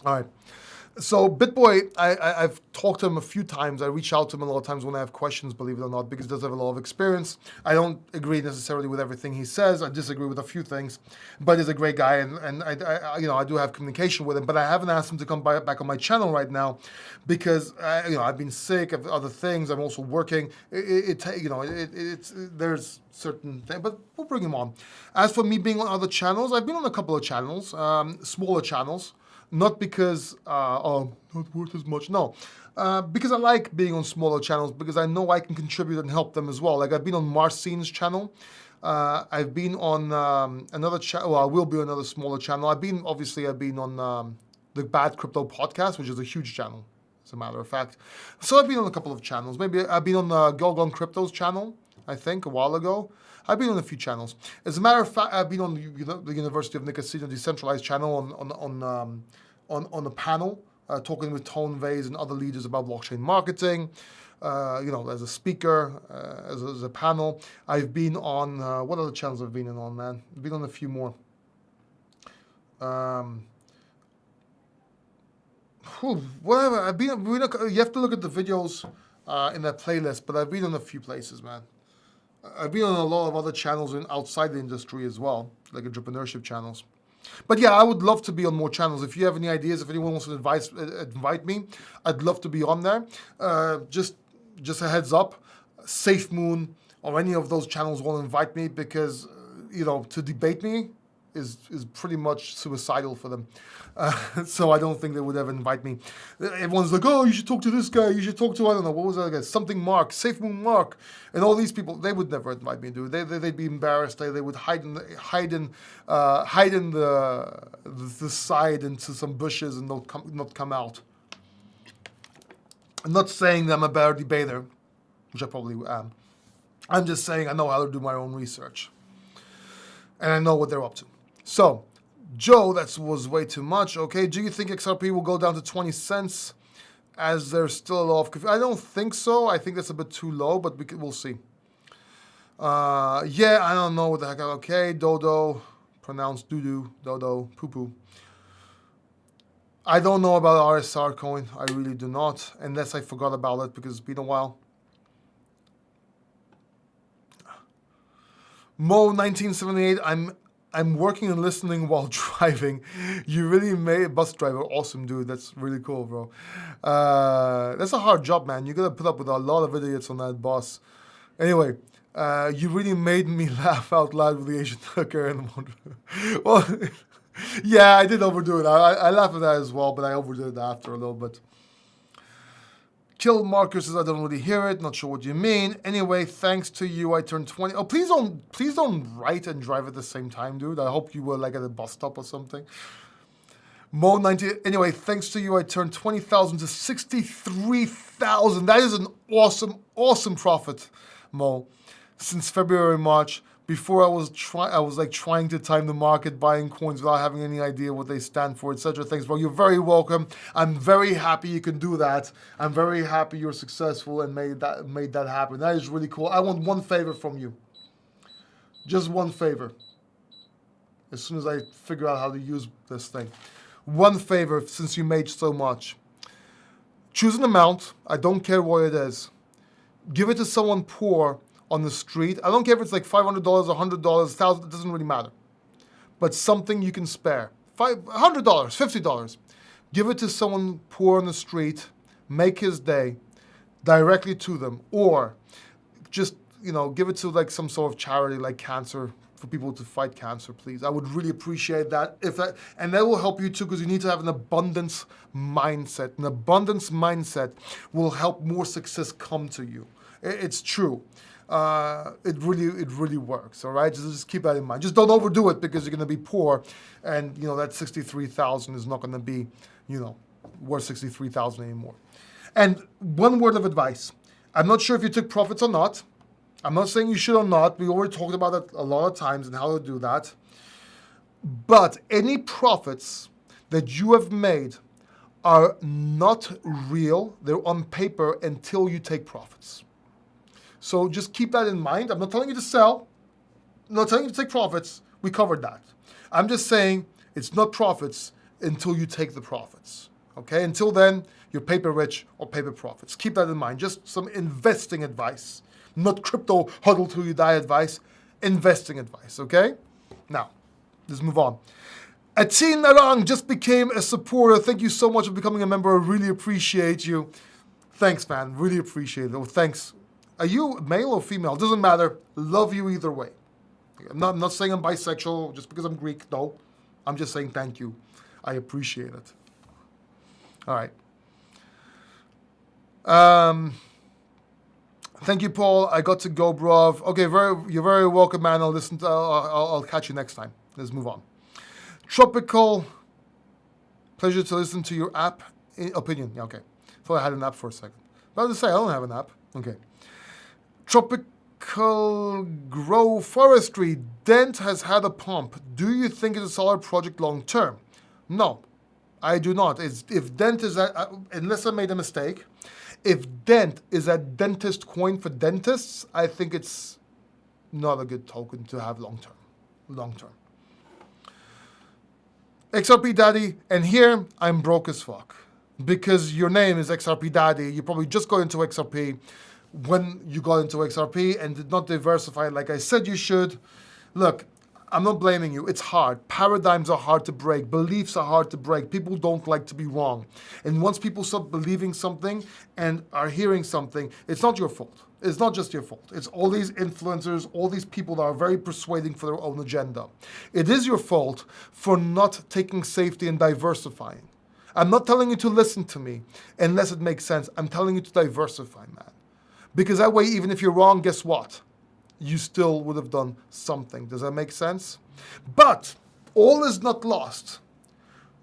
All right. So BitBoy, I've talked to him a few times. I reach out to him a lot of times when I have questions, believe it or not, because he does have a lot of experience. I don't agree necessarily with everything he says. I disagree with a few things, but he's a great guy, and I do have communication with him. But I haven't asked him to come back on my channel right now because I've been sick of other things. I'm also working. There's certain things, but we'll bring him on. As for me being on other channels, I've been on a couple of channels, smaller channels. Not because, not worth as much, no. Because I like being on smaller channels, because I know I can contribute and help them as well. Like I've been on Marcine's channel. I've been on another channel, well, I will be on another smaller channel. I've been on the Bad Crypto Podcast, which is a huge channel, as a matter of fact. So I've been on a couple of channels. Maybe I've been on Gorgon Crypto's channel, I think, a while ago. I've been on a few channels. As a matter of fact, I've been on the University of Nicosia decentralized channel on a panel, talking with Tone Vase and other leaders about blockchain marketing. As a speaker, as a panel. I've been on what other channels I've been on, man? I've been on a few more. Whatever. You have to look at the videos in that playlist, but I've been on a few places, man. I've been on a lot of other channels outside the industry as well, like entrepreneurship channels. But yeah, I would love to be on more channels. If you have any ideas, if anyone wants to invite me, I'd love to be on there. Just a heads up, Safe Moon or any of those channels won't invite me because, to debate me is pretty much suicidal for them. So I don't think they would ever invite me. Everyone's like, oh, you should talk to this guy. You should talk to, I don't know, what was that guy? Something Mark, Safe Moon Mark. And all these people, they would never invite me, dude. They'd be embarrassed. They would hide in the side into some bushes and not come out. I'm not saying that I'm a better debater, which I probably am. I'm just saying I know how to do my own research. And I know what they're up to. So, Joe, that was way too much. Okay, do you think XRP will go down to 20 cents as there's still a lot of confusion? I don't think so. I think that's a bit too low, but we'll see. Yeah, I don't know what the heck. Okay, Dodo, pronounced doo-doo, Dodo, poo-poo. I don't know about RSR coin. I really do not, unless I forgot about it because it's been a while. Mo 1978, I'm working and listening while driving. You really made a bus driver. Awesome, dude. That's really cool, bro. That's a hard job, man. You gotta put up with a lot of idiots on that bus. Anyway, you really made me laugh out loud with the Asian hooker in the morning. Well, yeah, I did overdo it. I laughed at that as well, but I overdid it after a little bit. Kill Marcus says I don't really hear it. Not sure what you mean. Anyway, thanks to you, I turned 20. Oh, please don't write and drive at the same time, dude. I hope you were like at a bus stop or something. Mo 90. Anyway, thanks to you, I turned 20,000 to 63,000. That is an awesome profit, Mo. Since February, March. Before I was trying to time the market, buying coins without having any idea what they stand for, etc. Thanks, bro. You're very welcome. I'm very happy you can do that. I'm very happy you're successful and made that happen. That is really cool. I want one favor from you. Just one favor. As soon as I figure out how to use this thing. One favor, since you made so much. Choose an amount. I don't care what it is. Give it to someone poor on the street. I don't care if it's like $500, $100, $1,000, it doesn't really matter. But something you can spare. $100, $50. Give it to someone poor on the street, make his day, directly to them. Or just, give it to like some sort of charity like cancer, for people to fight cancer, please. I would really appreciate that. And that will help you too, because you need to have an abundance mindset. An abundance mindset will help more success come to you. It's true. It really works, all right? Just keep that in mind. Just don't overdo it because you're going to be poor, and that 63,000 is not going to be, worth 63,000 anymore. And one word of advice: I'm not sure if you took profits or not. I'm not saying you should or not. We already talked about it a lot of times and how to do that. But any profits that you have made are not real. They're on paper until you take profits. So just keep that in mind. I'm not telling you to sell. I'm not telling you to take profits. We covered that. I'm just saying it's not profits until you take the profits. Okay? Until then, you're paper rich or paper profits. Keep that in mind. Just some investing advice. Not crypto huddle till you die advice. Investing advice. Okay? Now, let's move on. Atin Narang just became a supporter. Thank you so much for becoming a member. I really appreciate you. Thanks, man. Really appreciate it. Oh, thanks. Are you male or female? Doesn't matter. Love you either way. I'm not saying I'm bisexual just because I'm Greek. No. I'm just saying thank you. I appreciate it. All right. Thank you, Paul. I got to go, bruv. Okay, you're very welcome, man. I'll listen to. I'll catch you next time. Let's move on. Tropical. Pleasure to listen to your app opinion. Yeah, okay. Thought I had an app for a second. But I was to say I don't have an app. Okay. Tropical Grow Forestry. Dent has had a pump. Do you think it's a solid project long term? No, I do not. If Dent is unless I made a mistake. If Dent is a dentist coin for dentists, I think it's not a good token to have long term. Long term. XRP Daddy, and here I'm broke as fuck. Because your name is XRP Daddy, you probably just got into XRP when you got into XRP and did not diversify like I said you should. Look, I'm not blaming you. It's hard. Paradigms are hard to break. Beliefs are hard to break. People don't like to be wrong. And once people stop believing something and are hearing something, it's not your fault. It's not just your fault. It's all these influencers, all these people that are very persuading for their own agenda. It is your fault for not taking safety and diversifying. I'm not telling you to listen to me unless it makes sense. I'm telling you to diversify, man. Because that way, even if you're wrong, guess what? You still would have done something. Does that make sense? But all is not lost.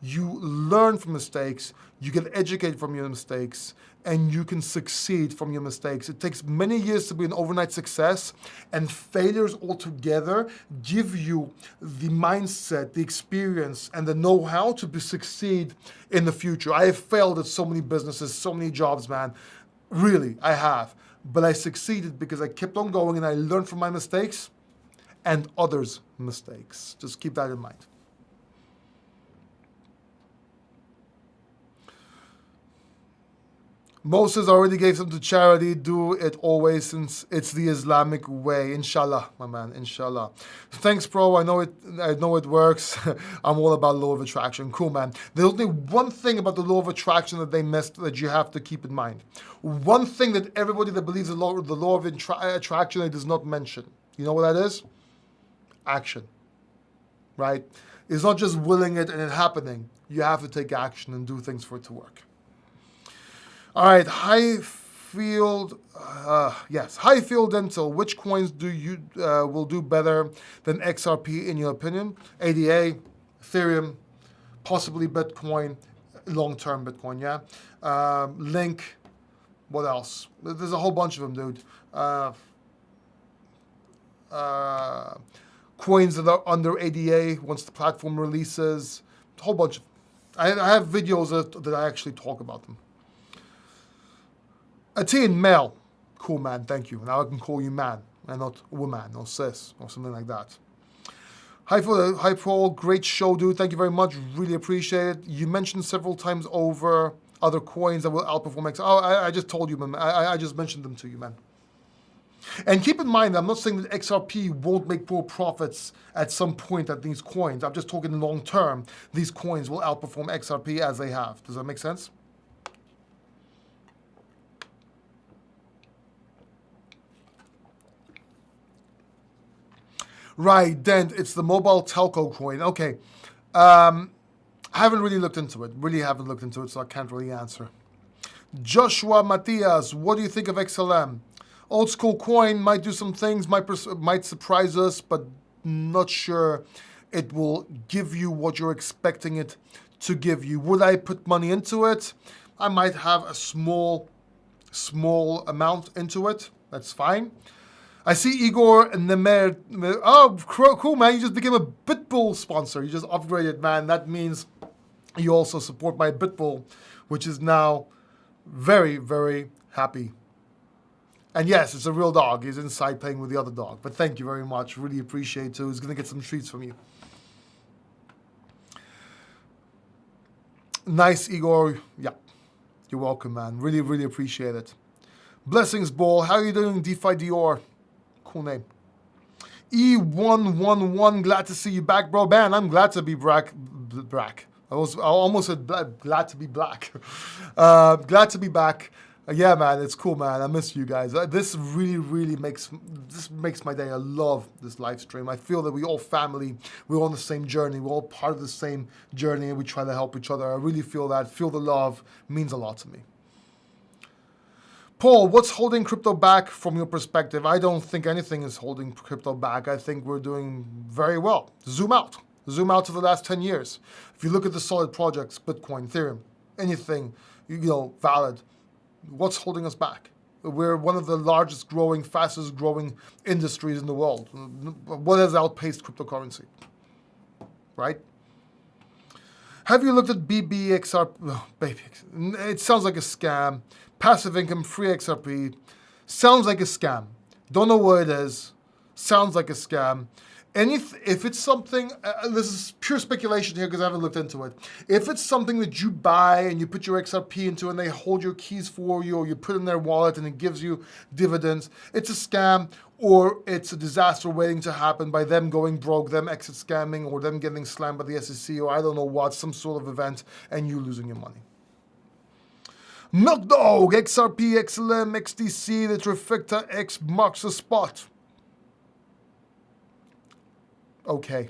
You learn from mistakes, you get educated from your mistakes, and you can succeed from your mistakes. It takes many years to be an overnight success, and failures altogether give you the mindset, the experience, and the know-how to succeed in the future. I have failed at so many businesses, so many jobs, man. Really, I have. But I succeeded because I kept on going and I learned from my mistakes and others' mistakes. Just keep that in mind. Moses already gave some to charity. Do it always since it's the Islamic way. Inshallah, my man. Inshallah. Thanks, bro. I know it works. I'm all about law of attraction. Cool, man. There's only one thing about the law of attraction that they missed that you have to keep in mind. One thing that everybody that believes the law of attraction they does not mention. You know what that is? Action. Right? It's not just willing it and it happening. You have to take action and do things for it to work. All right, Highfield Dental. Which coins do you will do better than XRP in your opinion? ADA, Ethereum, possibly Bitcoin, long-term Bitcoin. Yeah. Link. What else? There's a whole bunch of them, dude. Coins that are under ADA once the platform releases. A whole bunch of. I have videos that I actually talk about them. A teen, male. Cool, man, thank you. Now I can call you man, and not woman, or sis, or something like that. Hi, Paul. Great show, dude. Thank you very much. Really appreciate it. You mentioned several times over other coins that will outperform X. Oh, I just told you, man. I just mentioned them to you, man. And keep in mind, I'm not saying that XRP won't make poor profits at some point at these coins. I'm just talking long term. These coins will outperform XRP as they have. Does that make sense? Right, Dent, it's the mobile telco coin. Okay. I haven't really looked into it. So I can't really answer. Joshua Matias, what do you think of XLM? Old school coin, might do some things, might surprise us, but not sure it will give you what you're expecting it to give you. Would I put money into it? I might have a small amount into it. That's fine. I see Igor Nemer. Oh, cool, man. You just became a Bitbull sponsor. You just upgraded, man. That means you also support my Bitbull, which is now very, very happy. And yes, it's a real dog. He's inside playing with the other dog. But thank you very much. Really appreciate it, too. He's going to get some treats from you. Nice, Igor. Yeah. You're welcome, man. Really, really appreciate it. Blessings, Ball. How are you doing, DeFi Dior? Cool name. E111, glad to see you back, bro. Man, I'm glad to be back. I almost said glad to be black. Glad to be back. Yeah, man, it's cool, man. I miss you guys. This really makes my day. I love this live stream. I feel that we all family. We're on the same journey. We're all part of the same journey, and we try to help each other. I really feel that. Feel the love means a lot to me. Paul, what's holding crypto back from your perspective? I don't think anything is holding crypto back. I think we're doing very well. Zoom out. Zoom out to the last 10 years. If you look at the solid projects, Bitcoin, Ethereum, anything, valid, what's holding us back? We're one of the largest growing, fastest growing industries in the world. What has outpaced cryptocurrency? Right? Have you looked at BBXR? Oh, baby, it sounds like a scam. Passive income, free XRP. Sounds like a scam. Don't know what it is. Sounds like a scam. And if it's something, this is pure speculation here because I haven't looked into it. If it's something that you buy and you put your XRP into and they hold your keys for you, or you put in their wallet and it gives you dividends, it's a scam, or it's a disaster waiting to happen by them going broke, them exit scamming, or them getting slammed by the SEC, or I don't know what, some sort of event, and you losing your money. Milk Dog, XRP, XLM, XDC, the Trifecta X marks the spot. Okay.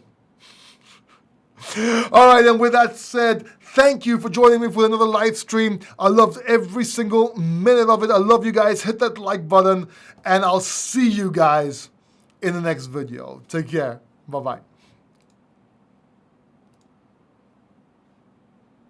All right, and with that said, thank you for joining me for another live stream. I loved every single minute of it. I love you guys. Hit that like button, and I'll see you guys in the next video. Take care. Bye-bye.